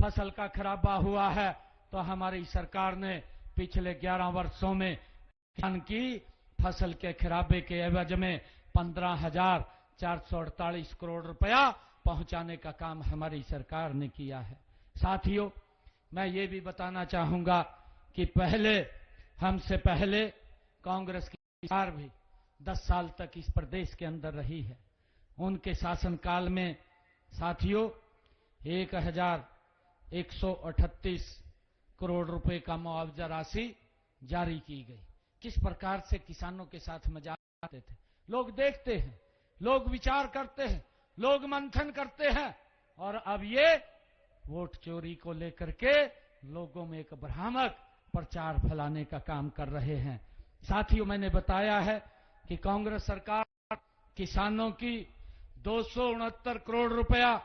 फसल का खराबा हुआ है, तो हमारी सरकार ने पिछले 11 वर्षों में किसान की फसल के खराबे के एवज में 15,448 करोड़ रुपया पहुंचाने का काम हमारी सरकार ने किया है। साथियों, मैं ये भी बताना चाहूंगा कि हमसे पहले कांग्रेस की सरकार भी 10 साल तक इस प्रदेश के अंदर रही है। उनके शासनकाल में साथियों 1,138 करोड़ रुपए का मुआवजा राशि जारी की गई। किस प्रकार से किसानों के साथ मजाक करते थे। लोग देखते हैं, लोग विचार करते हैं, लोग मंथन करते हैं, और अब ये वोट चोरी को लेकर के लोगों में एक भ्रामक प्रचार फैलाने का काम कर रहे हैं। साथियों, मैंने बताया है कि कांग्रेस सरकार किसानों की 269 करोड़ रुपया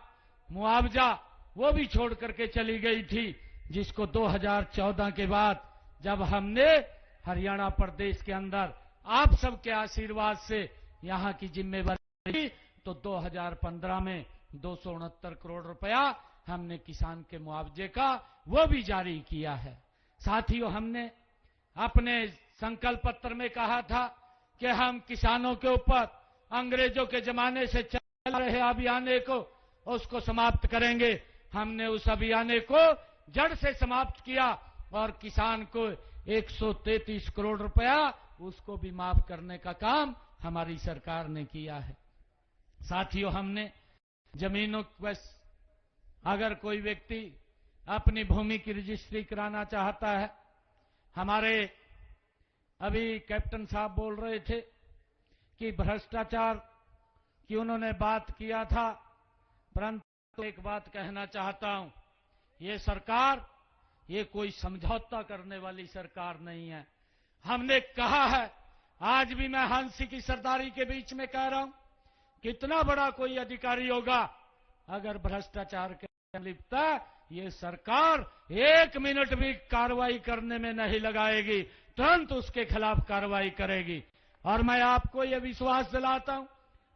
मुआवजा वो भी छोड़ करके चली गई थी, जिसको 2014 के बाद जब हमने हरियाणा प्रदेश के अंदर आप सबके आशीर्वाद से यहां की जिम्मेवारी ली, तो 2015 में 269 करोड़ रुपया हमने किसान के मुआवजे का वो भी जारी किया है। साथियों, हमने अपने संकल्प पत्र में कहा था कि हम किसानों के ऊपर अंग्रेजों के जमाने से चल रहे अभियान को उसको समाप्त करेंगे। हमने उस अभियान को जड़ से समाप्त किया और किसान को 133 करोड़ रुपया उसको भी माफ करने का काम हमारी सरकार ने किया है। साथियों, हमने जमीनों अगर कोई व्यक्ति अपनी भूमि की रजिस्ट्री कराना चाहता है, हमारे अभी कैप्टन साहब बोल रहे थे कि भ्रष्टाचार की उन्होंने बात किया था, परंतु एक बात कहना चाहता हूं, ये सरकार ये कोई समझौता करने वाली सरकार नहीं है। हमने कहा है, आज भी मैं हंसी की सरदारी के बीच में कह रहा हूं, कितना बड़ा कोई अधिकारी होगा अगर भ्रष्टाचार के लिप्त है, ये सरकार 1 मिनट भी कार्रवाई करने में नहीं लगाएगी, तुरंत उसके खिलाफ कार्रवाई करेगी। और मैं आपको ये विश्वास दिलाता हूं,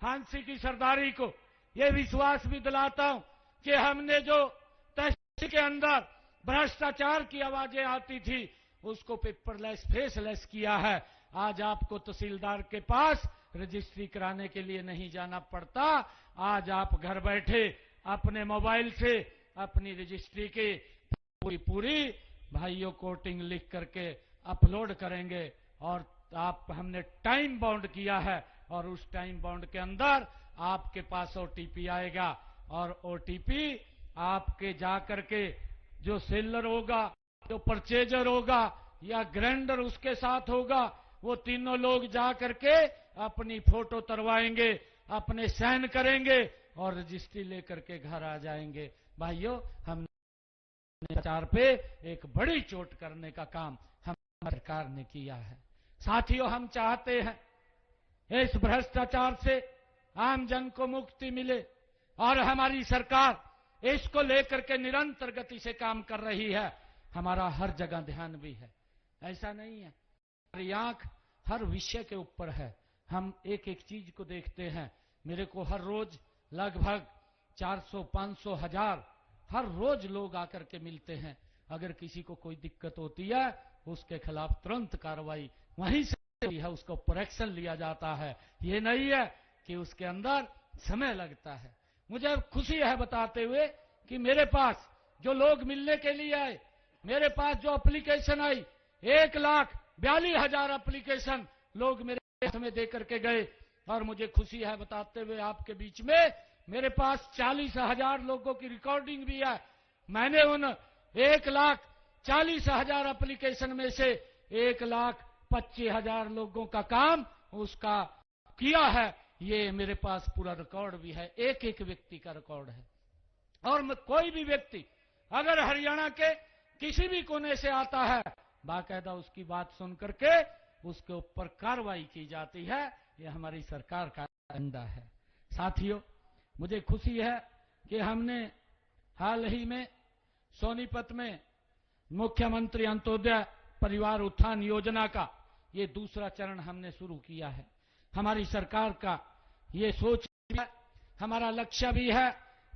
हंसी की सरदारी को ये विश्वास भी दिलाता हूं कि हमने जो तहसील के अंदर भ्रष्टाचार की आवाजें आती थी उसको पेपरलेस फेसलेस किया है। आज आपको तहसीलदार के पास रजिस्ट्री कराने के लिए नहीं जाना पड़ता। आज आप घर बैठे अपने मोबाइल से अपनी रजिस्ट्री की पूरी भाइयों कोटिंग लिख करके अपलोड करेंगे, और हमने टाइम बाउंड किया है, और उस टाइम बाउंड के अंदर आपके पास ओटीपी आएगा, और ओटीपी आपके जाकर के जो सेलर होगा, जो परचेजर होगा या ग्राइंडर उसके साथ होगा, वो तीनों लोग जा करके अपनी फोटो तरवाएंगे, अपने साइन करेंगे और रजिस्ट्री लेकर के घर आ जाएंगे। भाइयों, हमने भ्रष्टाचार पे एक बड़ी चोट करने का काम हमारी सरकार ने किया है। साथियों, हम चाहते हैं इस भ्रष्टाचार से आम जन को मुक्ति मिले, और हमारी सरकार इसको लेकर के निरंतर गति से काम कर रही है। हमारा हर जगह ध्यान भी है, ऐसा नहीं है, हमारी आंख हर विषय के ऊपर है। हम एक एक चीज को देखते हैं। मेरे को हर रोज लगभग 400, 500, 1000 हर रोज लोग आकर के मिलते हैं। अगर किसी को कोई दिक्कत होती है, उसके खिलाफ तुरंत कार्रवाई वहीं से है, उसके ऊपर एक्शन लिया जाता है। ये नहीं है कि उसके अंदर समय लगता है। मुझे खुशी है बताते हुए कि मेरे पास जो लोग मिलने के लिए आए, मेरे पास जो एप्लीकेशन आई, 1,42,000 एप्लीकेशन लोग मेरे हाथ में दे करके गए, और मुझे खुशी है बताते हुए आपके बीच में मेरे पास 40,000 लोगों की रिकॉर्डिंग भी है। मैंने उन 1,40,000 एप्लीकेशन में से 1,25,000 लोगों का काम उसका किया है। ये मेरे पास पूरा रिकॉर्ड भी है, एक एक व्यक्ति का रिकॉर्ड है। और कोई भी व्यक्ति अगर हरियाणा के किसी भी कोने से आता है, बाकायदा उसकी बात सुन करके उसके ऊपर कार्रवाई की जाती है। ये हमारी सरकार का एजेंडा है। साथियों, मुझे खुशी है कि हमने हाल ही में सोनीपत में मुख्यमंत्री अंत्योदय परिवार उत्थान योजना का ये दूसरा चरण हमने शुरू किया है। हमारी सरकार का ये सोच है, हमारा लक्ष्य भी है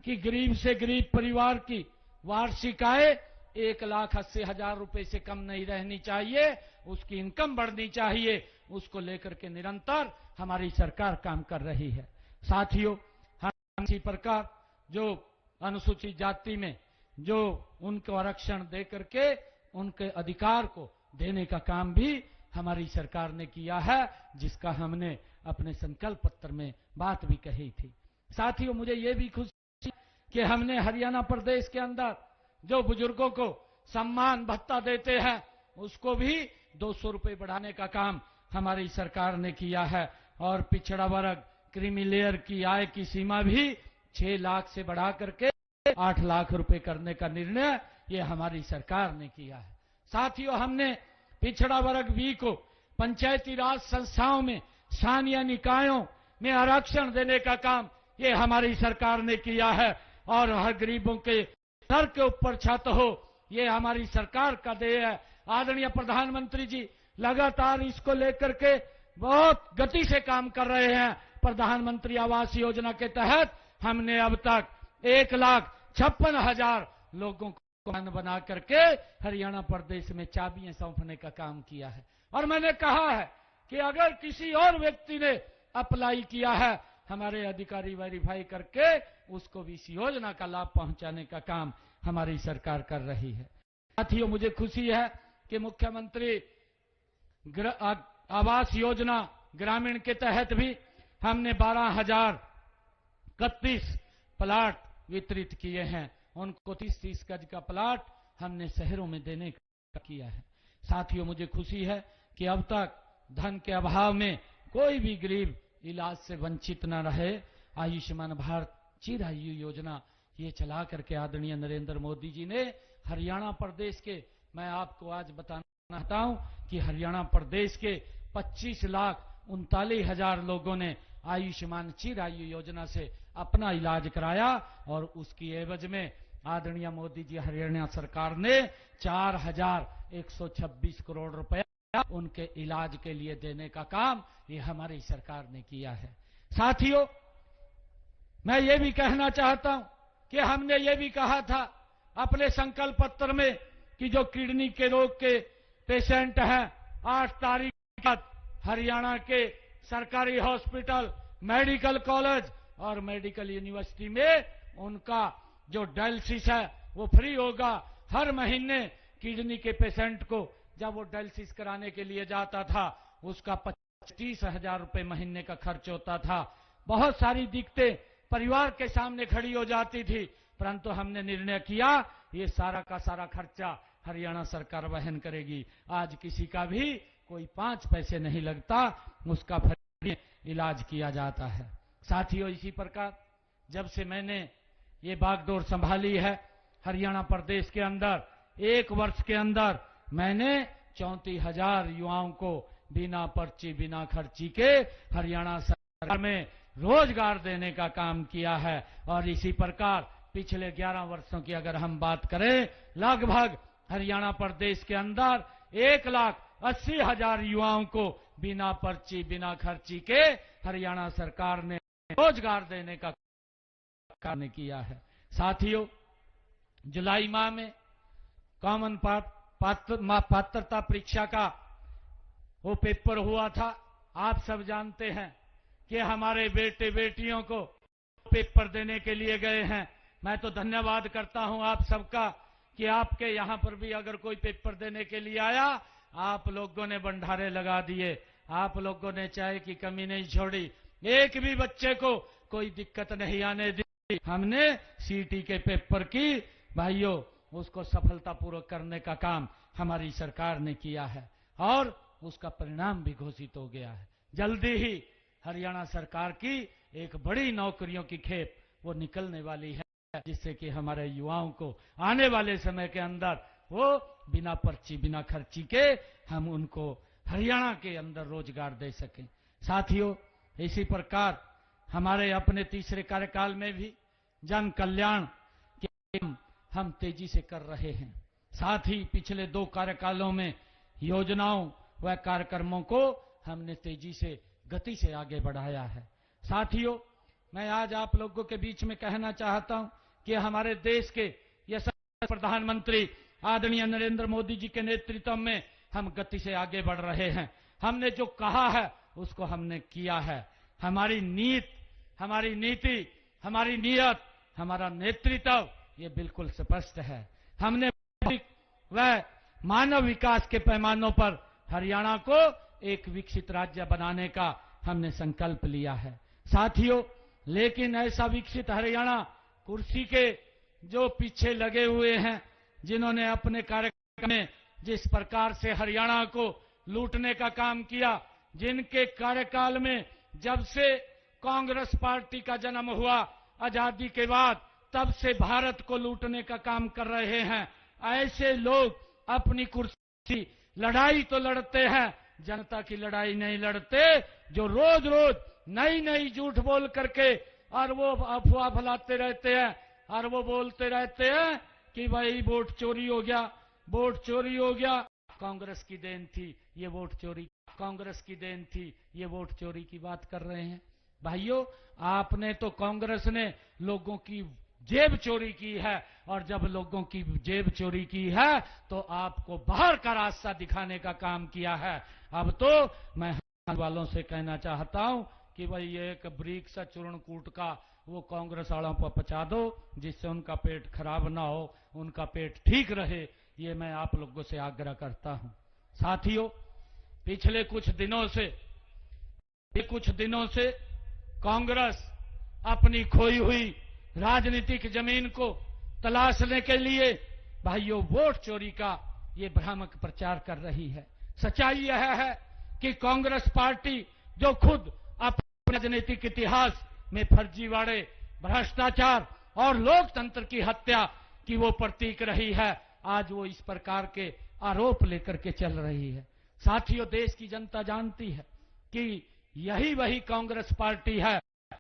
कि गरीब से गरीब परिवार की वार्षिक आय 1,80,000 रुपए से कम नहीं रहनी चाहिए, उसकी इनकम बढ़नी चाहिए। उसको लेकर के निरंतर हमारी सरकार काम कर रही है। साथियों, हम इसी प्रकार जो अनुसूचित जाति में जो उनको आरक्षण दे करके उनके अधिकार को देने का काम भी हमारी सरकार ने किया है, जिसका हमने अपने संकल्प पत्र में बात भी कही थी। साथियों, मुझे ये भी खुशी कि हमने हरियाणा प्रदेश के अंदर जो बुजुर्गों को सम्मान भत्ता देते हैं उसको भी 200 रुपए बढ़ाने का काम हमारी सरकार ने किया है, और पिछड़ा वर्ग क्रीमी लेयर की आय की सीमा भी 6 लाख से बढ़ा करके 8 लाख रुपए करने का निर्णय ये हमारी सरकार ने किया है। साथियों, हमने पिछड़ा वर्ग बी को पंचायती राज संस्थाओं में, स्थानीय निकायों में आरक्षण देने का काम ये हमारी सरकार ने किया है, और हर गरीबों के सर के ऊपर छत हो, ये हमारी सरकार का देय है। आदरणीय प्रधानमंत्री जी लगातार इसको लेकर के बहुत गति से काम कर रहे हैं। प्रधानमंत्री आवास योजना के तहत हमने अब तक 1,56,000 लोगों को घर बना करके हरियाणा प्रदेश में चाबियां सौंपने का काम किया है। और मैंने कहा है कि अगर किसी और व्यक्ति ने अप्लाई किया है, हमारे अधिकारी वेरीफाई करके उसको भी इस योजना का लाभ पहुंचाने का काम हमारी सरकार कर रही है। साथियों, मुझे खुशी है कि मुख्यमंत्री आवास योजना ग्रामीण के तहत भी हमने 12,031 प्लाट वितरित किए हैं। उनको 30-30 गज का प्लाट हमने शहरों में देने का किया है। साथियों, मुझे खुशी है कि अब तक धन के अभाव में कोई भी गरीब इलाज से वंचित न रहे। आयुष्मान भारत चिरायु योजना ये चला करके आदरणीय नरेंद्र मोदी जी ने हरियाणा प्रदेश के, मैं आपको आज बताना चाहता हूं कि हरियाणा प्रदेश के 25,39,000 लोगों ने आयुष्मान चिरायु योजना से अपना इलाज कराया, और उसकी एवज में आदरणीय मोदी जी हरियाणा सरकार ने 4,126 करोड़ रुपया उनके इलाज के लिए देने का काम ये हमारी सरकार ने किया है। साथियों, मैं ये भी कहना चाहता हूं कि हमने ये भी कहा था अपने संकल्प पत्र में कि जो किडनी के रोग के पेशेंट हैं, 8 तारीख तक हरियाणा के सरकारी हॉस्पिटल, मेडिकल कॉलेज और मेडिकल यूनिवर्सिटी में उनका जो डायलिसिस है वो फ्री होगा। हर महीने किडनी के पेशेंट को जब वो डायलिसिस कराने के लिए जाता था उसका 25,000 रुपए महीने का खर्च होता था। बहुत सारी दिक्कतें परिवार के सामने खड़ी हो जाती थी, परंतु हमने निर्णय किया ये सारा का सारा खर्चा हरियाणा सरकार वहन करेगी। आज किसी का भी कोई 5 पैसे नहीं लगता, उसका फ्री इलाज किया जाता है। साथियों, इसी प्रकार जब से मैंने ये बागडोर संभाली है हरियाणा प्रदेश के अंदर, 1 वर्ष के अंदर मैंने 34,000 युवाओं को बिना पर्ची बिना खर्ची के हरियाणा सरकार में रोजगार देने का काम किया है। और इसी प्रकार पिछले 11 वर्षों की अगर हम बात करें, लगभग हरियाणा प्रदेश के अंदर 1,80,000 युवाओं को बिना पर्ची बिना खर्ची के हरियाणा सरकार ने रोजगार देने का काम किया है। साथियों, जुलाई माह में कॉमन पात्रता परीक्षा का वो पेपर हुआ था। आप सब जानते हैं कि हमारे बेटे बेटियों को पेपर देने के लिए गए हैं। मैं तो धन्यवाद करता हूं आप सबका कि आपके यहां पर भी अगर कोई पेपर देने के लिए आया, आप लोगों ने भंडारे लगा दिए, आप लोगों ने चाय की कमी नहीं छोड़ी, एक भी बच्चे को कोई दिक्कत नहीं आने दी। हमने सीटी के पेपर की भाइयों उसको सफलतापूर्वक करने का काम हमारी सरकार ने किया है, और उसका परिणाम भी घोषित हो गया है। जल्दी ही हरियाणा सरकार की एक बड़ी नौकरियों की खेप वो निकलने वाली है, जिससे कि हमारे युवाओं को आने वाले समय के अंदर वो बिना पर्ची बिना खर्ची के हम उनको हरियाणा के अंदर रोजगार दे सकें। साथियों, इसी प्रकार हमारे अपने तीसरे कार्यकाल में भी जन कल्याण के हम तेजी से कर रहे हैं। साथ ही पिछले 2 कार्यकालों में योजनाओं व कार्यक्रमों को हमने तेजी से गति से आगे बढ़ाया है। साथियों, मैं आज आप लोगों के बीच में कहना चाहता हूं कि हमारे देश के प्रधानमंत्री आदरणीय नरेंद्र मोदी जी के नेतृत्व में हम गति से आगे बढ़ रहे हैं। हमने जो कहा है उसको हमने किया है। हमारी नीति, हमारी नीयत, हमारा नेतृत्व ये बिल्कुल स्पष्ट है। हमने व मानव विकास के पैमानों पर हरियाणा को एक विकसित राज्य बनाने का हमने संकल्प लिया है। साथियों, लेकिन ऐसा विकसित हरियाणा कुर्सी के जो पीछे लगे हुए हैं, जिन्होंने अपने कार्यकाल में जिस प्रकार से हरियाणा को लूटने का काम किया, जिनके कार्यकाल में जब से कांग्रेस पार्टी का जन्म हुआ आजादी के बाद, तब से भारत को लूटने का काम कर रहे हैं, ऐसे लोग अपनी कुर्सी लड़ाई तो लड़ते हैं, जनता की लड़ाई नहीं लड़ते। जो रोज रोज नई नई झूठ बोल करके और वो अफवाह फैलाते रहते हैं और वो बोलते रहते हैं कि भाई वोट चोरी हो गया, वोट चोरी हो गया, कांग्रेस की देन थी ये वोट चोरी, कांग्रेस की देन थी ये वोट चोरी की बात कर रहे हैं। भाइयों, आपने तो कांग्रेस ने लोगों की जेब चोरी की है, और जब लोगों की जेब चोरी की है तो आपको बाहर का रास्ता दिखाने का काम किया है। अब तो मैं वालों से कहना चाहता हूं कि भाई ये एक ब्रिक सा चूर्णकूट का वो कांग्रेस वालों पर पचा दो, जिससे उनका पेट खराब ना हो, उनका पेट ठीक रहे। ये मैं आप लोगों से आग्रह करता हूं। साथियों, पिछले कुछ दिनों से कांग्रेस अपनी खोई हुई राजनीतिक जमीन को तलाशने के लिए भाइयों वोट चोरी का ये भ्रामक प्रचार कर रही है। सच्चाई यह है कि कांग्रेस पार्टी जो खुद अपने राजनीतिक इतिहास में फर्जीवाड़े, भ्रष्टाचार और लोकतंत्र की हत्या की वो प्रतीक रही है, आज वो इस प्रकार के आरोप लेकर के चल रही है। साथियों, देश की जनता जानती है कि यही वही कांग्रेस पार्टी है